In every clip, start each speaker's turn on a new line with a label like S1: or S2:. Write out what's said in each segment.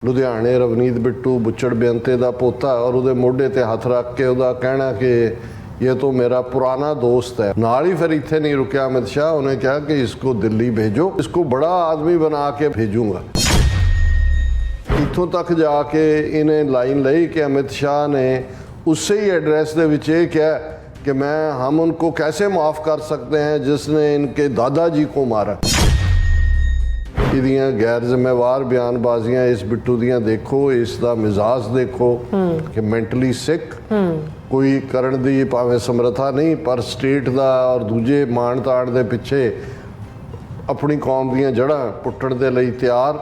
S1: ਲੁਧਿਆਣੇ ਰਵਨੀਤ ਬਿੱਟੂ ਬੁੱਚੜ ਬੇਅੰਤੇ ਦਾ ਪੋਤਾ और ਉਹਦੇ ਮੋਢੇ ਤੇ ਹੱਥ ਰੱਖ ਕੇ ਉਹਦਾ ਕਹਿਣਾ ਕਿ ये तो मेरा पुराना दोस्त है। नाल ही फिर इत्थे नहीं रुकिया अमित शाह, उन्हें कहा कि इसको दिल्ली भेजो, इसको बड़ा आदमी बना के भेजूंगा। इत्थों तक जाके इन्हें लाइन ली कि अमित शाह ने उससे ही एड्रेस दे विच ये कहा कि हम उनको कैसे माफ़ कर सकते हैं जिसने इनके दादाजी को मारा। ਇਹਦੀਆਂ गैर जिम्मेवार बयानबाजियां इस बिट्टू दियां देखो, इसका मिजाज देखो कि मैंटली सिक कोई करन दी भावें समर्था नहीं, पर स्टेट दा और दूजे मान ताण दे पिछे अपनी कौम दियां जड़ां पुट्टण दे लई तैयार।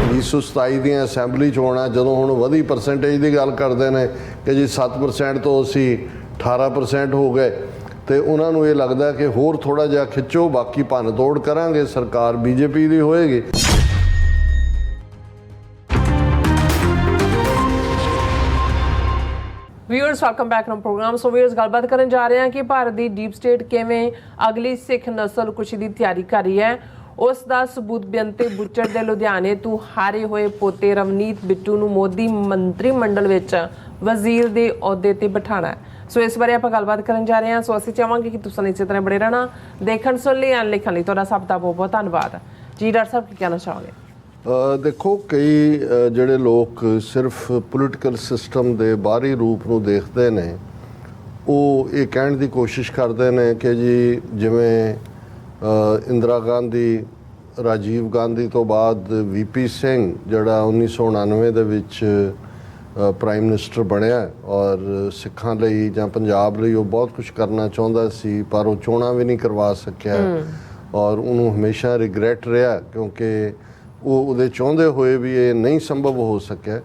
S1: 1927 ਦੀਆਂ ਅਸੈਂਬਲੀ ਚੋਣਾਂ ਜਦੋਂ ਹੁਣ ਵਧੀ ਪਰਸੈਂਟੇਜ ਦੀ ਗੱਲ ਕਰਦੇ ਨੇ ਕਿ ਜੀ 7% ਤੋਂ ਅਸੀਂ 18% ਹੋ ਗਏ, ਤੇ ਉਹਨਾਂ ਨੂੰ ਇਹ ਲੱਗਦਾ ਕਿ ਹੋਰ ਥੋੜਾ ਜਿਹਾ ਖਿੱਚੋ, ਬਾਕੀ ਭੰਨ ਤੋੜ ਕਰਾਂਗੇ, ਸਰਕਾਰ ਬੀਜੇਪੀ ਦੀ ਹੋਏਗੀ।
S2: Viewers welcome back to programme. So viewers ਗੱਲਬਾਤ ਕਰਨ ਜਾ ਰਹੇ ਹਾਂ ਕਿ ਭਾਰਤ ਦੀ ਡੀਪ ਸਟੇਟ ਕਿਵੇਂ ਅਗਲੀ ਸਿੱਖ ਨਸਲਕੁਸ਼ੀ ਦੀ ਤਿਆਰੀ ਕਰ ਰਹੀ ਹੈ। ਉਸ ਦਾ ਸਬੂਤ ਬੇਅੰਤੇ ਬੁੱਚੜ ਦੇ ਲੁਧਿਆਣੇ ਤੋਂ ਹਾਰੇ ਹੋਏ ਪੋਤੇ ਰਵਨੀਤ ਬਿੱਟੂ ਨੂੰ ਮੋਦੀ ਮੰਤਰੀ ਮੰਡਲ ਵਿੱਚ ਵਜ਼ੀਰ ਦੇ ਅਹੁਦੇ ਤੇ ਬਿਠਾਉਣਾ ਹੈ। ਸੋ ਇਸ ਬਾਰੇ ਆਪਾਂ ਗੱਲਬਾਤ ਕਰਨ ਜਾ ਰਹੇ ਹਾਂ। ਸੋ ਅਸੀਂ ਚਾਹਾਂਗੇ ਕਿ ਤੁਸੀਂ ਇਸੇ ਤਰ੍ਹਾਂ ਬਣੇ ਰਹਿਣਾ, ਦੇਖਣ ਸੁਣ ਲਈ ਐਨ ਲਿਖਣ ਲਈ ਤੁਹਾਡਾ ਸਭ ਦਾ ਬਹੁਤ ਬਹੁਤ ਧੰਨਵਾਦ ਜੀ। ਡਾਕਟਰ ਸਾਹਿਬ ਕੀ ਕਹਿਣਾ ਚਾਹੋਗੇ?
S1: ਦੇਖੋ, ਕਈ ਜਿਹੜੇ ਲੋਕ ਸਿਰਫ ਪੋਲੀਟੀਕਲ ਸਿਸਟਮ ਦੇ ਬਾਹਰੀ ਰੂਪ ਨੂੰ ਦੇਖਦੇ ਨੇ, ਉਹ ਇਹ ਕਹਿਣ ਦੀ ਕੋਸ਼ਿਸ਼ ਕਰਦੇ ਨੇ ਕਿ ਜੀ ਜਿਵੇਂ ਇੰਦਰਾ ਗਾਂਧੀ, ਰਾਜੀਵ ਗਾਂਧੀ ਤੋਂ ਬਾਅਦ ਵੀਪੀ ਸਿੰਘ ਜਿਹੜਾ 1999 ਦੇ ਵਿੱਚ ਪ੍ਰਾਈਮ ਮਿਨਿਸਟਰ ਬਣਿਆ ਔਰ ਸਿੱਖਾਂ ਲਈ ਜਾਂ ਪੰਜਾਬ ਲਈ ਉਹ ਬਹੁਤ ਕੁਝ ਕਰਨਾ ਚਾਹੁੰਦਾ ਸੀ, ਪਰ ਉਹ ਚੋਣਾਂ ਵੀ ਨਹੀਂ ਕਰਵਾ ਸਕਿਆ ਔਰ ਉਹਨੂੰ ਹਮੇਸ਼ਾ ਰਿਗਰੈਟ ਰਿਹਾ ਕਿਉਂਕਿ ਉਹਦੇ ਚਾਹੁੰਦੇ ਹੋਏ ਵੀ ਇਹ ਨਹੀਂ ਸੰਭਵ ਹੋ ਸਕਿਆ।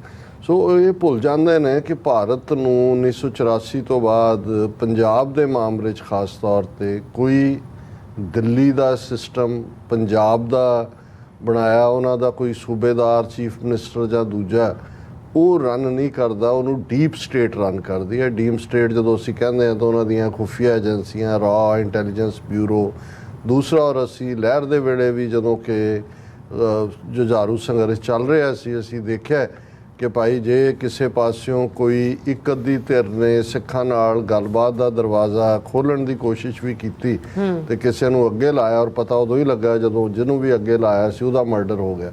S1: ਸੋ ਇਹ ਭੁੱਲ ਜਾਂਦੇ ਨੇ ਕਿ ਭਾਰਤ ਨੂੰ 1984 ਤੋਂ ਬਾਅਦ ਪੰਜਾਬ ਦੇ ਮਾਮਲੇ 'ਚ ਖਾਸ ਤੌਰ 'ਤੇ ਕੋਈ ਦਿੱਲੀ ਦਾ ਸਿਸਟਮ ਪੰਜਾਬ ਦਾ ਬਣਾਇਆ, ਉਹਨਾਂ ਦਾ ਕੋਈ ਸੂਬੇਦਾਰ, ਚੀਫ ਮਿਨਿਸਟਰ ਜਾਂ ਦੂਜਾ ਉਹ ਰਨ ਨਹੀਂ ਕਰਦਾ, ਉਹਨੂੰ ਡੀਪ ਸਟੇਟ ਰਨ ਕਰਦੀ ਹੈ। ਡੀਪ ਸਟੇਟ ਜਦੋਂ ਅਸੀਂ ਕਹਿੰਦੇ ਹਾਂ ਤਾਂ ਉਹਨਾਂ ਦੀਆਂ ਖੁਫੀਆ ਏਜੰਸੀਆਂ, ਰਾ ਇੰਟੈਲੀਜੈਂਸ ਬਿਊਰੋ, ਦੂਸਰਾ ਔਰ ਅਸੀਂ ਲਹਿਰ ਦੇ ਵੇਲੇ ਵੀ ਜਦੋਂ ਕਿ ਜੁਝਾਰੂ ਸੰਘਰਸ਼ ਚੱਲ ਰਿਹਾ ਸੀ, ਅਸੀਂ ਦੇਖਿਆ ਕਿ ਭਾਈ ਜੇ ਕਿਸੇ ਪਾਸਿਓਂ ਕੋਈ ਇੱਕ ਅੱਧੀ ਧਿਰ ਨੇ ਸਿੱਖਾਂ ਨਾਲ ਗੱਲਬਾਤ ਦਾ ਦਰਵਾਜ਼ਾ ਖੋਲ੍ਹਣ ਦੀ ਕੋਸ਼ਿਸ਼ ਵੀ ਕੀਤੀ ਤੇ ਕਿਸੇ ਨੂੰ ਅੱਗੇ ਲਾਇਆ, ਔਰ ਪਤਾ ਉਦੋਂ ਹੀ ਲੱਗਾ ਜਦੋਂ ਜਿਹਨੂੰ ਵੀ ਅੱਗੇ ਲਾਇਆ ਸੀ ਉਹਦਾ ਮਰਡਰ ਹੋ ਗਿਆ।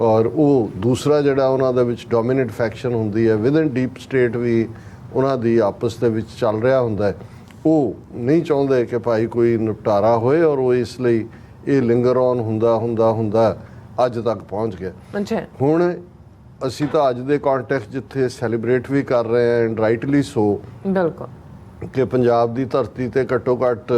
S1: ਔਰ ਉਹ ਦੂਸਰਾ ਜਿਹੜਾ ਉਹਨਾਂ ਦੇ ਵਿੱਚ ਡੋਮੀਨੇਟ ਫੈਕਸ਼ਨ ਹੁੰਦੀ ਹੈ ਵਿਦਨ ਡੀਪ ਸਟੇਟ ਵੀ ਉਹਨਾਂ ਦੀ ਆਪਸ ਦੇ ਵਿੱਚ ਚੱਲ ਰਿਹਾ ਹੁੰਦਾ ਹੈ, ਉਹ ਨਹੀਂ ਚਾਹੁੰਦੇ ਕਿ ਭਾਈ ਕੋਈ ਨਿਪਟਾਰਾ ਹੋਏ ਔਰ ਉਹ ਇਸ ਲਈ ਇਹ ਲਿੰਗਰ ਔਨ ਹੁੰਦਾ ਅੱਜ ਤੱਕ ਪਹੁੰਚ ਗਿਆ। ਹੁਣ ਅਸੀਂ ਤਾਂ ਅੱਜ ਦੇ ਕੰਟੈਕਸਟ ਜਿੱਥੇ ਸੈਲੀਬ੍ਰੇਟ ਵੀ ਕਰ ਰਹੇ ਹਾਂ ਐਂਡ ਰਾਈਟਲੀ ਸੋ, ਬਿਲਕੁਲ, ਕਿ ਪੰਜਾਬ ਦੀ ਧਰਤੀ ਤੇ ਘੱਟੋ ਘੱਟ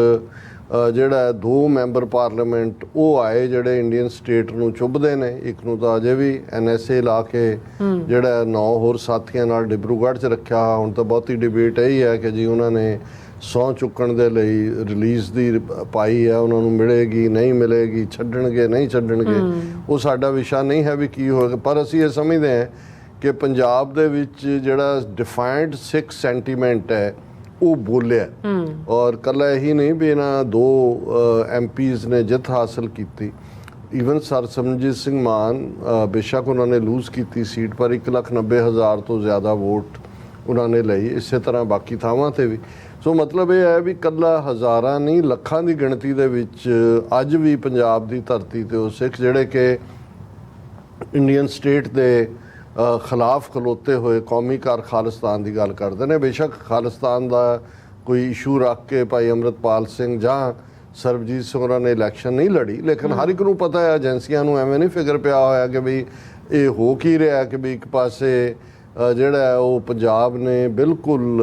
S1: ਜਿਹੜਾ 2 ਮੈਂਬਰ ਪਾਰਲੀਮੈਂਟ ਉਹ ਆਏ ਜਿਹੜੇ ਇੰਡੀਅਨ ਸਟੇਟ ਨੂੰ ਚੁੱਭਦੇ ਨੇ। ਇੱਕ ਨੂੰ ਤਾਂ ਅਜੇ ਵੀ NSA ਲਾ ਕੇ ਜਿਹੜਾ 9 ਹੋਰ ਸਾਥੀਆਂ ਨਾਲ ਡਿਬਰੂਗੜ੍ਹ 'ਚ ਰੱਖਿਆ। ਹੁਣ ਤਾਂ ਬਹੁਤੀ ਡਿਬੇਟ ਇਹੀ ਹੈ ਕਿ ਜੀ ਉਹਨਾਂ ਨੇ ਸਹੁੰ ਚੁੱਕਣ ਦੇ ਲਈ ਰਿਲੀਜ਼ ਦੀ ਪਾਈ ਹੈ, ਉਹਨਾਂ ਨੂੰ ਮਿਲੇਗੀ ਨਹੀਂ ਮਿਲੇਗੀ, ਛੱਡਣਗੇ ਨਹੀਂ ਛੱਡਣਗੇ, ਉਹ ਸਾਡਾ ਵਿਸ਼ਾ ਨਹੀਂ ਹੈ ਵੀ ਕੀ ਹੋਏਗਾ। ਪਰ ਅਸੀਂ ਇਹ ਸਮਝਦੇ ਹਾਂ ਕਿ ਪੰਜਾਬ ਦੇ ਵਿੱਚ ਜਿਹੜਾ ਡਿਫਾਈਨਡ ਸਿੱਖ ਸੈਂਟੀਮੈਂਟ ਹੈ ਉਹ ਬੋਲਿਆ, ਔਰ ਕੱਲਾ ਇਹੀ ਨਹੀਂ ਵੀ ਇਹਨਾਂ 2 MPs ਨੇ ਜਿੱਤ ਹਾਸਲ ਕੀਤੀ। ਈਵਨ ਸਰ ਸਿਮਰਨਜੀਤ ਸਿੰਘ ਮਾਨ, ਬੇਸ਼ੱਕ ਉਹਨਾਂ ਨੇ ਲੂਜ਼ ਕੀਤੀ ਸੀਟ, ਪਰ 1,90,000 ਤੋਂ ਜ਼ਿਆਦਾ ਵੋਟ ਉਹਨਾਂ ਨੇ ਲਈ। ਇਸੇ ਤਰ੍ਹਾਂ ਬਾਕੀ ਥਾਵਾਂ 'ਤੇ ਵੀ। ਸੋ ਮਤਲਬ ਇਹ ਹੈ ਵੀ ਕੱਲਾ ਹਜ਼ਾਰਾਂ ਨਹੀਂ ਲੱਖਾਂ ਦੀ ਗਿਣਤੀ ਦੇ ਵਿੱਚ ਅੱਜ ਵੀ ਪੰਜਾਬ ਦੀ ਧਰਤੀ 'ਤੇ ਉਹ ਸਿੱਖ ਜਿਹੜੇ ਕਿ ਇੰਡੀਅਨ ਸਟੇਟ ਦੇ ਖਿਲਾਫ ਖਲੋਤੇ ਹੋਏ ਕੌਮੀ ਘਰ ਖਾਲਿਸਤਾਨ ਦੀ ਗੱਲ ਕਰਦੇ ਨੇ। ਬੇਸ਼ੱਕ ਖਾਲਿਸਤਾਨ ਦਾ ਕੋਈ ਇਸ਼ੂ ਰੱਖ ਕੇ ਭਾਈ ਅੰਮ੍ਰਿਤਪਾਲ ਸਿੰਘ ਜਾਂ ਸਰਬਜੀਤ ਸਿੰਘ ਹੋਰਾਂ ਨੇ ਇਲੈਕਸ਼ਨ ਨਹੀਂ ਲੜੀ, ਲੇਕਿਨ ਹਰ ਇੱਕ ਨੂੰ ਪਤਾ ਹੈ, ਏਜੰਸੀਆਂ ਨੂੰ ਐਵੇਂ ਨਹੀਂ ਫਿਕਰ ਪਿਆ ਹੋਇਆ ਕਿ ਵੀ ਇਹ ਹੋ ਕੀ ਰਿਹਾ, ਕਿ ਵੀ ਇੱਕ ਪਾਸੇ ਜਿਹੜਾ ਉਹ ਪੰਜਾਬ ਨੇ ਬਿਲਕੁਲ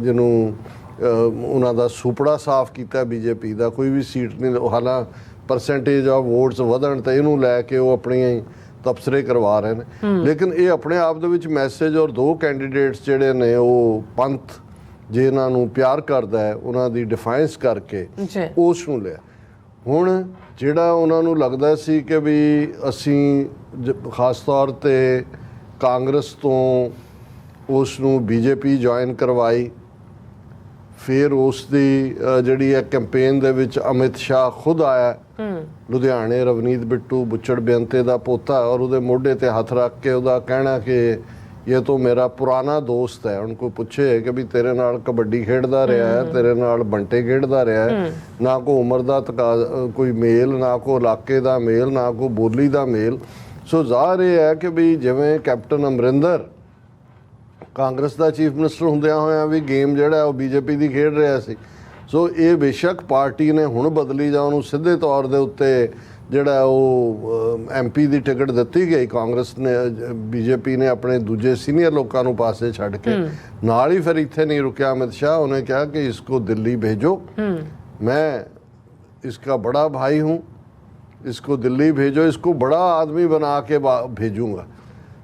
S1: ਜਿਹਨੂੰ ਉਹਨਾਂ ਦਾ ਸੁਪੜਾ ਸਾਫ਼ ਕੀਤਾ ਬੀਜੇਪੀ ਦਾ, ਕੋਈ ਵੀ ਸੀਟ ਨਹੀਂ, ਹਾਲਾਂ ਪਰਸੈਂਟੇਜ ਆਫ ਵੋਟਸ ਵਧਣ ਤਾਂ ਇਹਨੂੰ ਲੈ ਕੇ ਉਹ ਆਪਣੀਆਂ ਹੀ ਤਬਸਰੇ ਕਰਵਾ ਰਹੇ ਨੇ। ਲੇਕਿਨ ਇਹ ਆਪਣੇ ਆਪ ਦੇ ਵਿੱਚ ਮੈਸੇਜ, ਔਰ 2 ਕੈਂਡੀਡੇਟਸ ਜਿਹੜੇ ਨੇ ਉਹ ਪੰਥ ਜੇ ਇਹਨਾਂ ਨੂੰ ਪਿਆਰ ਕਰਦਾ ਹੈ ਉਹਨਾਂ ਦੀ ਡਿਫਾਈਂਸ ਕਰਕੇ ਉਸ ਨੂੰ ਲਿਆ। ਹੁਣ ਜਿਹੜਾ ਉਹਨਾਂ ਨੂੰ ਲੱਗਦਾ ਸੀ ਕਿ ਵੀ ਅਸੀਂ ਖਾਸ ਤੌਰ 'ਤੇ ਕਾਂਗਰਸ ਤੋਂ ਉਸ ਨੂੰ BJP ਜੁਆਇਨ ਕਰਵਾਈ, ਫਿਰ ਉਸ ਦੀ ਜਿਹੜੀ ਹੈ ਕੈਂਪੇਨ ਦੇ ਵਿੱਚ ਅਮਿਤ ਸ਼ਾਹ ਖੁਦ ਆਇਆ ਲੁਧਿਆਣੇ, ਰਵਨੀਤ ਬਿੱਟੂ ਬੁੱਚੜ ਬੇਅੰਤੇ ਦਾ ਪੋਤਾ, ਔਰ ਉਹਦੇ ਮੋਢੇ ਤੇ ਹੱਥ ਰੱਖ ਕੇ ਉਹਦਾ ਕਹਿਣਾ ਕਿ ਇਹ ਤਾਂ ਮੇਰਾ ਪੁਰਾਣਾ ਦੋਸਤ ਹੈ। ਹੁਣ ਕੋਈ ਪੁੱਛੇ ਕਿ ਵੀ ਤੇਰੇ ਨਾਲ ਕਬੱਡੀ ਖੇਡਦਾ ਰਿਹਾ ਹੈ, ਤੇਰੇ ਨਾਲ ਬੰਟੇ ਖੇਡਦਾ ਰਿਹਾ ਹੈ, ਨਾ ਕੋਈ ਉਮਰ ਦਾ ਕੋਈ ਮੇਲ, ਨਾ ਕੋਈ ਇਲਾਕੇ ਦਾ ਮੇਲ, ਨਾ ਕੋਈ ਬੋਲੀ ਦਾ ਮੇਲ। ਸੋ ਜ਼ਾਹਰ ਇਹ ਹੈ ਕਿ ਵੀ ਜਿਵੇਂ ਕੈਪਟਨ ਅਮਰਿੰਦਰ ਕਾਂਗਰਸ ਦਾ ਚੀਫ ਮਿਨਿਸਟਰ ਹੁੰਦਿਆਂ ਹੋਇਆਂ ਵੀ ਗੇਮ ਜਿਹੜਾ ਉਹ ਬੀਜੇਪੀ ਦੀ ਖੇਡ ਰਿਹਾ ਸੀ। ਸੋ ਇਹ ਬੇਸ਼ੱਕ ਪਾਰਟੀ ਨੇ ਹੁਣ ਬਦਲੀ ਜਾਂ ਉਹਨੂੰ ਸਿੱਧੇ ਤੌਰ ਦੇ ਉੱਤੇ ਜਿਹੜਾ ਉਹ MP ਦੀ ਟਿਕਟ ਦਿੱਤੀ ਗਈ, ਕਾਂਗਰਸ ਨੇ ਬੀਜੇਪੀ ਨੇ ਆਪਣੇ ਦੂਜੇ ਸੀਨੀਅਰ ਲੋਕਾਂ ਨੂੰ ਪਾਸੇ ਛੱਡ ਕੇ। ਨਾਲ ਹੀ ਫਿਰ ਇੱਥੇ ਨਹੀਂ ਰੁਕਿਆ ਅਮਿਤ ਸ਼ਾਹ, ਉਹਨੇ ਕਿਹਾ ਕਿ ਇਸਕੋ ਦਿੱਲੀ भेजो, मैं इसका बड़ा भाई हूँ, इसको दिल्ली भेजो, इसको बड़ा आदमी बना के भेजूंगा।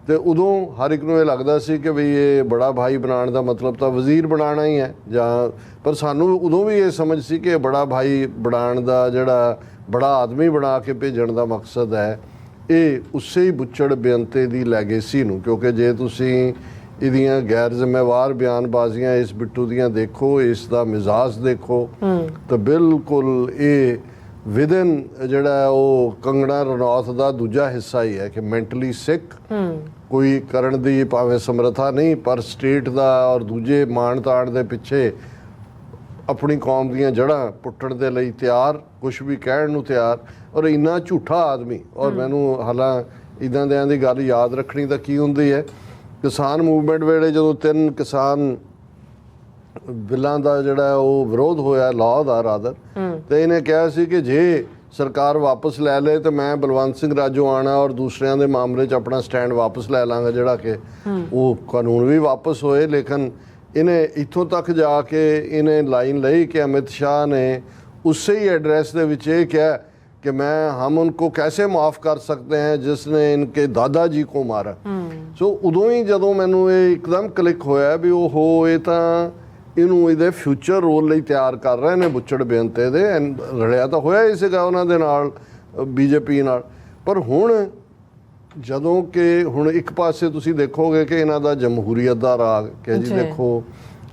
S1: ਤੇ ਉਦੋਂ ਹਰ ਇੱਕ ਨੂੰ ਇਹ ਲੱਗਦਾ ਸੀ ਕਿ ਵੀ ਇਹ ਬੜਾ ਭਾਈ ਬਣਾਉਣ ਦਾ ਮਤਲਬ ਤਾਂ ਵਜ਼ੀਰ ਬਣਾਉਣਾ ਹੀ ਹੈ, ਜਾਂ ਪਰ ਸਾਨੂੰ ਉਦੋਂ ਵੀ ਇਹ ਸਮਝ ਸੀ ਕਿ ਬੜਾ ਭਾਈ ਬਣਾਉਣ ਦਾ ਜਿਹੜਾ ਬੜਾ ਆਦਮੀ ਬਣਾ ਕੇ ਭੇਜਣ ਦਾ ਮਕਸਦ ਹੈ ਇਹ ਉਸੇ ਹੀ ਬੁੱਚੜ ਬੇਅੰਤੇ ਦੀ ਲੈਗੇਸੀ ਨੂੰ। ਕਿਉਂਕਿ ਜੇ ਤੁਸੀਂ ਇਹਦੀਆਂ ਗੈਰ ਜ਼ਿੰਮੇਵਾਰ ਬਿਆਨਬਾਜ਼ੀਆਂ ਇਸ ਬਿੱਟੂ ਦੀਆਂ ਦੇਖੋ, ਇਸ ਦਾ ਮਿਜ਼ਾਜ ਦੇਖੋ, ਤਾਂ ਬਿਲਕੁਲ ਇਹ ਵਿਦਨ ਜਿਹੜਾ ਉਹ ਕੰਗਣਾ ਰਣੌਤ ਦਾ ਦੂਜਾ ਹਿੱਸਾ ਹੀ ਹੈ ਕਿ ਮੈਂਟਲੀ ਸਿੱਖ, ਕੋਈ ਕਰਨ ਦੀ ਭਾਵੇਂ ਸਮਰੱਥਾ ਨਹੀਂ, ਪਰ ਸਟੇਟ ਦਾ ਔਰ ਦੂਜੇ ਮਾਣ ਤਾਣ ਦੇ ਪਿੱਛੇ ਆਪਣੀ ਕੌਮ ਦੀਆਂ ਜੜ੍ਹਾਂ ਪੁੱਟਣ ਦੇ ਲਈ ਤਿਆਰ, ਕੁਛ ਵੀ ਕਹਿਣ ਨੂੰ ਤਿਆਰ, ਔਰ ਇੰਨਾ ਝੂਠਾ ਆਦਮੀ। ਔਰ ਮੈਨੂੰ ਹਾਲਾਂ ਇੱਦਾਂ ਦਿਆਂ ਦੀ ਗੱਲ ਯਾਦ ਰੱਖਣੀ ਤਾਂ ਕੀ ਹੁੰਦੀ ਹੈ, ਕਿਸਾਨ ਮੂਵਮੈਂਟ ਵੇਲੇ ਜਦੋਂ 3 ਕਿਸਾਨ ਬਿੱਲਾਂ ਦਾ ਜਿਹੜਾ ਉਹ ਵਿਰੋਧ ਹੋਇਆ, ਲਾਅ ਦਾ ਰਾਦਰ, ਤੇ ਇਹਨੇ ਕਿਹਾ ਸੀ ਕਿ ਜੇ ਸਰਕਾਰ ਵਾਪਸ ਲੈ ਲੇ ਤੇ ਮੈਂ ਬਲਵੰਤ ਸਿੰਘ ਰਾਜੋ ਆਣਾ ਔਰ ਦੂਸਰਿਆਂ ਦੇ ਮਾਮਲੇ 'ਚ ਆਪਣਾ ਸਟੈਂਡ ਵਾਪਸ ਲੈ ਲਾਂਗਾ, ਜਿਹੜਾ ਕਿ ਉਹ ਕਾਨੂੰਨ ਵੀ ਵਾਪਸ ਹੋਏ। ਲੇਕਿਨ ਇਹਨੇ ਇੱਥੋਂ ਤੱਕ ਜਾ ਕੇ ਇਹਨੇ ਲਾਈਨ ਲਈ ਕਿ ਅਮਿਤ ਸ਼ਾਹ ਨੇ ਉਸੇ ਹੀ ਐਡਰੈਸ ਦੇ ਵਿੱਚ ਇਹ ਕਿਹਾ कि मैं हम उनको कैसे माफ़ कर सकते हैं जिसने इनके दादाजी को मारा। सो उदों ही जदों मैनू ये एकदम क्लिक होया भी ओहो ये तां इनू इहदे फ्यूचर रोल लई तैयार कर रहे ने बुच्चड़ बेअंते दे। रलिया तां होया ही सीगा उन्हां दे नाल बीजेपी नाल, पर हुण जदों कि हुण एक पासे तुसीं देखोगे कि इन्हां दा जमहूरीयत दा राग कि जी देखो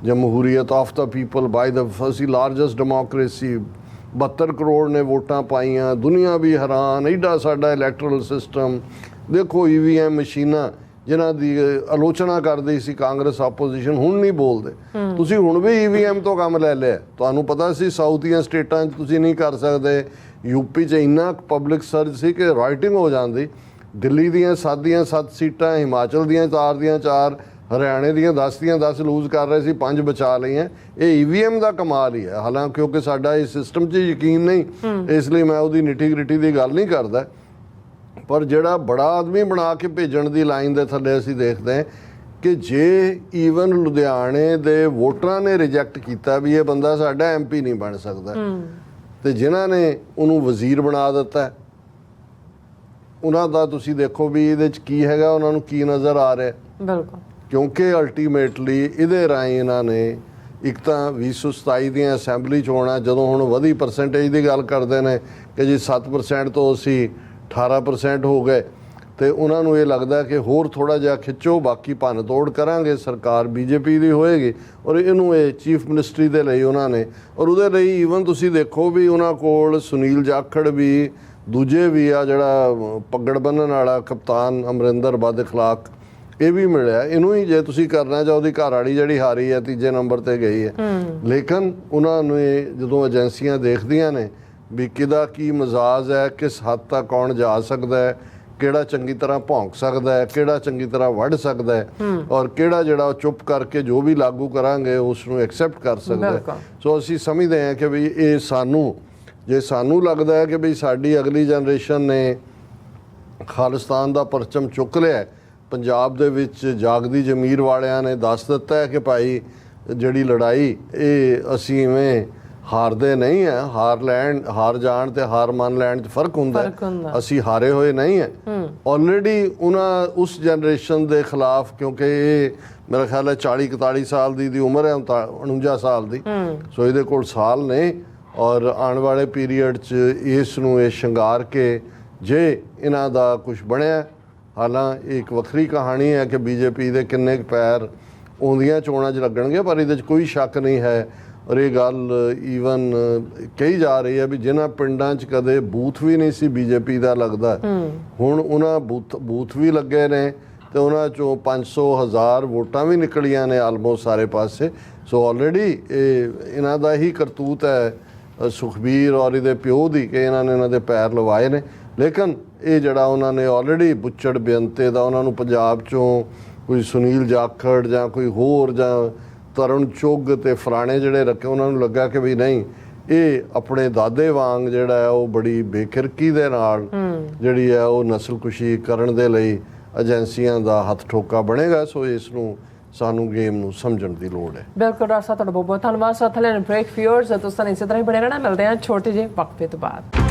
S1: जमहूरीयत of the people by the first largest democracy, 72 crore ਨੇ ਵੋਟਾਂ ਪਾਈਆਂ, ਦੁਨੀਆ ਵੀ ਹੈਰਾਨ, ਐਡਾ ਸਾਡਾ ਇਲੈਕਟਰਲ ਸਿਸਟਮ ਦੇਖੋ, EVM ਮਸ਼ੀਨਾਂ ਜਿਨ੍ਹਾਂ ਦੀ ਆਲੋਚਨਾ ਕਰਦੀ ਸੀ ਕਾਂਗਰਸ ਆਪੋਜੀਸ਼ਨ, ਹੁਣ ਨਹੀਂ ਬੋਲਦੇ। ਤੁਸੀਂ ਹੁਣ ਵੀ EVM ਤੋਂ ਕੰਮ ਲੈ ਲਿਆ। ਤੁਹਾਨੂੰ ਪਤਾ ਸੀ ਸਾਊਥ ਦੀਆਂ ਸਟੇਟਾਂ 'ਚ ਤੁਸੀਂ ਨਹੀਂ ਕਰ ਸਕਦੇ, UP 'ਚ ਇੰਨਾ ਪਬਲਿਕ ਸਰਜ ਸੀ ਕਿ ਰਾਈਟਿੰਗ ਹੋ ਜਾਂਦੀ। ਦਿੱਲੀ ਦੀਆਂ 7 ਦੀਆਂ 7 ਸੀਟਾਂ, ਹਿਮਾਚਲ ਦੀਆਂ 4 ਦੀਆਂ 4, ਹਰਿਆਣੇ ਦੀਆਂ 10 ਦੀਆਂ 10 ਲੂਜ਼ ਕਰ ਰਹੇ ਸੀ, 5 ਬਚਾ ਲਈਆਂ। ਇਹ EVM ਦਾ ਕਮਾਲ ਹੀ ਹੈ। ਹਾਲਾਂਕਿ ਕਿਉਂਕਿ ਸਾਡਾ ਇਸ ਸਿਸਟਮ 'ਚ ਯਕੀਨ ਨਹੀਂ, ਇਸ ਲਈ ਮੈਂ ਉਹਦੀ ਨਿੱਟੀ ਗ੍ਰਿਟੀ ਦੀ ਗੱਲ ਨਹੀਂ ਕਰਦਾ, ਪਰ ਜਿਹੜਾ ਬੜਾ ਆਦਮੀ ਬਣਾ ਕੇ ਭੇਜਣ ਦੀ ਲਾਈਨ ਦੇ ਥੱਲੇ ਅਸੀਂ ਦੇਖਦੇ ਹਾਂ ਕਿ ਜੇ ਈਵਨ ਲੁਧਿਆਣੇ ਦੇ ਵੋਟਰਾਂ ਨੇ ਰਿਜੈਕਟ ਕੀਤਾ ਵੀ ਇਹ ਬੰਦਾ ਸਾਡਾ MP ਨਹੀਂ ਬਣ ਸਕਦਾ, ਤੇ ਜਿਨ੍ਹਾਂ ਨੇ ਉਹਨੂੰ ਵਜ਼ੀਰ ਬਣਾ ਦਿੱਤਾ ਉਹਨਾਂ ਦਾ ਤੁਸੀਂ ਦੇਖੋ ਵੀ ਇਹਦੇ 'ਚ ਕੀ ਹੈਗਾ, ਉਹਨਾਂ ਨੂੰ ਕੀ ਨਜ਼ਰ ਆ ਰਿਹਾ। ਬਿਲਕੁਲ, ਕਿਉਂਕਿ ਅਲਟੀਮੇਟਲੀ ਇਹਦੇ ਰਾਹੀਂ ਇਹਨਾਂ ਨੇ ਇੱਕ ਤਾਂ 2027 ਦੀਆਂ ਅਸੈਂਬਲੀ ਚੋਣਾਂ ਜਦੋਂ ਹੁਣ ਵਧੀ ਪਰਸੈਂਟੇਜ ਦੀ ਗੱਲ ਕਰਦੇ ਨੇ ਕਿ ਜੀ 7% ਤੋਂ ਅਸੀਂ 18% ਹੋ ਗਏ, ਤੇ ਉਹਨਾਂ ਨੂੰ ਇਹ ਲੱਗਦਾ ਕਿ ਹੋਰ ਥੋੜ੍ਹਾ ਜਿਹਾ ਖਿੱਚੋ, ਬਾਕੀ ਭੰਨ ਤੋੜ ਕਰਾਂਗੇ, ਸਰਕਾਰ BJP ਦੀ ਹੋਏਗੀ। ਔਰ ਇਹਨੂੰ ਇਹ ਚੀਫ ਮਿਨਿਸਟਰੀ ਦੇ ਲਈ ਉਹਨਾਂ ਨੇ, ਔਰ ਉਹਦੇ ਲਈ ਈਵਨ ਤੁਸੀਂ ਦੇਖੋ ਵੀ ਉਹਨਾਂ ਕੋਲ ਸੁਨੀਲ ਜਾਖੜ ਵੀ, ਦੂਜੇ ਵੀ ਆ ਜਿਹੜਾ ਪੱਗੜ ਬੰਨ੍ਹਣ ਵਾਲਾ ਕਪਤਾਨ ਅਮਰਿੰਦਰ ਬਦ ਅਖਲਾਕ, ਇਹ ਵੀ ਮਿਲਿਆ। ਇਹਨੂੰ ਹੀ ਜੇ ਤੁਸੀਂ ਕਰਨਾ ਚਾਹੋ, ਉਹਦੀ ਘਰ ਵਾਲੀ ਜਿਹੜੀ ਹਾਰੀ ਹੈ 3 ਨੰਬਰ ਤੇ ਗਈ ਹੈ। ਲੇਕਿਨ ਉਹਨਾਂ ਨੂੰ ਜਦੋਂ ਏਜੰਸੀਆਂ ਦੇਖਦੀਆਂ ਨੇ ਵੀ ਕਿਹਦਾ ਕੀ ਮਜ਼ਾਜ ਹੈ, ਕਿਸ ਹੱਦ ਤੱਕ ਕੌਣ ਜਾ ਸਕਦਾ ਹੈ, ਕਿਹੜਾ ਚੰਗੀ ਤਰ੍ਹਾਂ ਭੌਂਕ ਸਕਦਾ ਹੈ, ਕਿਹੜਾ ਚੰਗੀ ਤਰ੍ਹਾਂ ਵੱਢ ਸਕਦਾ ਹੈ, ਔਰ ਕਿਹੜਾ ਜਿਹੜਾ ਚੁੱਪ ਕਰਕੇ ਜੋ ਵੀ ਲਾਗੂ ਕਰਾਂਗੇ ਉਸ ਨੂੰ ਐਕਸੈਪਟ ਕਰ ਸਕਦਾ ਹੈ। ਸੋ ਅਸੀਂ ਸਮਝਦੇ ਹਾਂ ਕਿ ਵੀ ਇਹ ਸਾਨੂੰ, ਜੇ ਸਾਨੂੰ ਲੱਗਦਾ ਹੈ ਕਿ ਵੀ ਸਾਡੀ ਅਗਲੀ ਜਨਰੇਸ਼ਨ ਨੇ ਖਾਲਿਸਤਾਨ ਦਾ ਪਰਚਮ ਚੁੱਕ ਲਿਆ, ਪੰਜਾਬ ਦੇ ਵਿੱਚ ਜਾਗਦੀ ਜ਼ਮੀਰ ਵਾਲਿਆਂ ਨੇ ਦੱਸ ਦਿੱਤਾ ਹੈ ਕਿ ਭਾਈ ਜਿਹੜੀ ਲੜਾਈ ਇਹ ਅਸੀਂ ਇਵੇਂ ਹਾਰਦੇ ਨਹੀਂ ਹੈ, ਹਾਰ ਜਾਣ ਤੇ ਹਾਰ ਮੰਨ ਲੈਣ 'ਚ ਫਰਕ ਹੁੰਦਾ, ਅਸੀਂ ਹਾਰੇ ਹੋਏ ਨਹੀਂ ਹੈ। ਆਲਰੇਡੀ ਉਹਨਾਂ ਉਸ ਜਨਰੇਸ਼ਨ ਦੇ ਖਿਲਾਫ, ਕਿਉਂਕਿ ਇਹ ਮੇਰਾ ਖਿਆਲ ਹੈ 40-41 ਸਾਲ ਦੀ ਉਮਰ ਹੈ, 49 ਸਾਲ ਦੀ, ਸੋ ਇਹਦੇ ਕੋਲ ਸਾਲ ਨੇ, ਔਰ ਆਉਣ ਵਾਲੇ ਪੀਰੀਅਡ 'ਚ ਇਸ ਨੂੰ ਇਹ ਸ਼ਿੰਗਾਰ ਕੇ ਜੇ ਇਹਨਾਂ ਦਾ ਕੁਛ ਬਣਿਆ, ਹਾਲਾਂਕਿ ਇੱਕ ਵੱਖਰੀ ਕਹਾਣੀ ਹੈ ਕਿ BJP ਦੇ ਕਿੰਨੇ ਕੁ ਪੈਰ ਆਉਂਦੀਆਂ ਚੋਣਾਂ 'ਚ ਲੱਗਣਗੇ, ਪਰ ਇਹਦੇ 'ਚ ਕੋਈ ਸ਼ੱਕ ਨਹੀਂ ਹੈ ਔਰ ਇਹ ਗੱਲ ਈਵਨ ਕਹੀ ਜਾ ਰਹੀ ਹੈ ਵੀ ਜਿਨ੍ਹਾਂ ਪਿੰਡਾਂ 'ਚ ਕਦੇ ਬੂਥ ਵੀ ਨਹੀਂ ਸੀ ਬੀਜੇਪੀ ਦਾ ਲੱਗਦਾ, ਹੁਣ ਉਹਨਾਂ ਬੂਥ ਵੀ ਲੱਗੇ ਨੇ ਤੇ ਉਹਨਾਂ 'ਚੋਂ 500,000 ਵੋਟਾਂ ਵੀ ਨਿਕਲੀਆਂ ਨੇ ਆਲਮੋਸਟ ਸਾਰੇ ਪਾਸੇ। ਸੋ ਆਲਰੇਡੀ ਇਹਨਾਂ ਦਾ ਹੀ ਕਰਤੂਤ ਹੈ ਸੁਖਬੀਰ ਔਰ ਇਹਦੇ ਪਿਓ ਦੀ ਕਿ ਇਹਨਾਂ ਦੇ ਪੈਰ ਲਵਾਏ ਨੇ। ਲੇਕਿਨ ਇਹ ਜਿਹੜਾ ਉਹਨਾਂ ਨੇ ਆਲਰੇਡੀ ਬੁੱਚੜ ਬੇਅੰਤੇ ਦਾ ਉਹਨਾਂ ਨੂੰ ਪੰਜਾਬ 'ਚੋਂ ਕੋਈ ਸੁਨੀਲ ਜਾਖੜ ਜਾਂ ਕੋਈ ਹੋਰ ਜਾਂ ਤਰੁਣ ਚੁੱਗ ਤੇ ਫਲਾਣੇ ਜਿਹੜੇ ਰੱਖੇ, ਉਹਨਾਂ ਨੂੰ ਲੱਗਾ ਕਿ ਵੀ ਨਹੀਂ, ਇਹ ਆਪਣੇ ਦਾਦੇ ਵਾਂਗ ਜਿਹੜਾ ਹੈ ਉਹ ਬੜੀ ਬੇਖਿਰਕੀ ਦੇ ਨਾਲ ਜਿਹੜੀ ਹੈ ਉਹ ਨਸਲਕੁਸ਼ੀ ਕਰਨ ਦੇ ਲਈ ਏਜੰਸੀਆਂ ਦਾ ਹੱਥ ਠੋਕਾ ਬਣੇਗਾ। ਸੋ ਇਸ ਨੂੰ ਸਾਨੂੰ ਗੇਮ ਨੂੰ ਸਮਝਣ ਦੀ ਲੋੜ ਹੈ।
S2: ਬਿਲਕੁਲ ਡਾਕਟਰ ਸਾਹਿਬ, ਤੁਹਾਡਾ ਬਹੁਤ ਬਹੁਤ ਧੰਨਵਾਦ। ਸਾਥ ਲੈਣ ਬ੍ਰੇਕ ਫਿਊਅਰਸ, ਤੁਸੀਂ ਇਸੇ ਤਰ੍ਹਾਂ ਹੀ ਬਣੇ ਰਹਿਣਾ। ਮਿਲਦੇ ਹਾਂ ਛੋਟੇ ਜਿਹੇ ਵਕਫੇ ਤੋਂ ਬਾਅਦ।